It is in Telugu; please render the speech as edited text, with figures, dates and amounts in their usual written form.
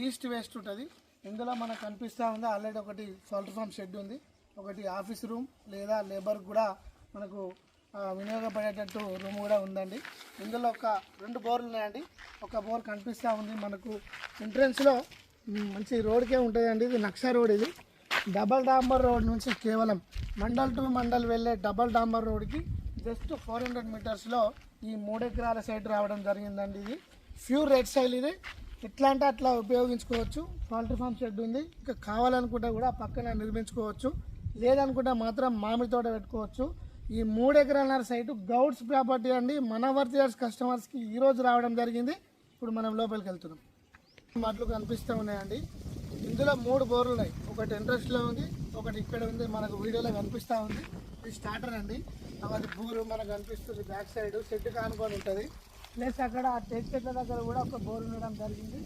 ఈస్ట్ వెస్ట్ ఉంటుంది. ఇందులో మనకు కనిపిస్తూ ఉంది ఆల్రెడీ ఒకటి సోల్టర్ ఫామ్ షెడ్ ఉంది, ఒకటి ఆఫీస్ రూమ్ లేదా లేబర్ కూడా మనకు వినియోగపడేటట్టు రూమ్ కూడా ఉందండి. ఇందులో ఒక 2 బోర్లు ఉన్నాయండి. ఒక బోర్ కనిపిస్తూ ఉంది మనకు ఎంట్రన్స్లో. మంచి రోడ్కే ఉంటుందండి. ఇది నక్షా రోడ్. ఇది డబల్ డాంబర్ రోడ్ నుంచి కేవలం మండల్ టు మండల్ వెళ్ళే డబల్ డాంబర్ రోడ్కి జస్ట్ 400 మీటర్స్లో ఈ 3 ఎకరాల సైట్ రావడం జరిగిందండి. ఇది ప్యూర్ రెడ్ సైల్. ఇది ఎట్లా అంటే అట్లా ఉపయోగించుకోవచ్చు. పౌల్ట్రీ ఫామ్ షెడ్ ఉంది. ఇంకా కావాలనుకుంటే కూడా పక్కన నిర్మించుకోవచ్చు, లేదనుకుంటే మాత్రం మామిడి తోట పెట్టుకోవచ్చు. ఈ 3 ఎకరాల సైటు గౌడ్స్ ప్రాపర్టీ అండి. మన వర్తియర్స్ కస్టమర్స్కి ఈరోజు రావడం జరిగింది. ఇప్పుడు మనం లోపలికి వెళ్తున్నాం. మాటలు కనిపిస్తూ ఉన్నాయండి. ఇందులో 3 బోర్లు ఉన్నాయి. ఒకటి ఇంట్రెస్ట్లో ఉంది, ఒకటి ఇక్కడ ఉంది, మనకు వీడియోలో కనిపిస్తూ ఉంది. ఇది స్టార్టర్ అండి. అది బోరు మనకు కనిపిస్తుంది. బ్యాక్ సైడ్ షెడ్ కానుకొని ఉంటుంది. ప్లస్ అక్కడ ఆ టేక్ చెట్ల దగ్గర కూడా ఒక బోర్ ఉండడం జరిగింది.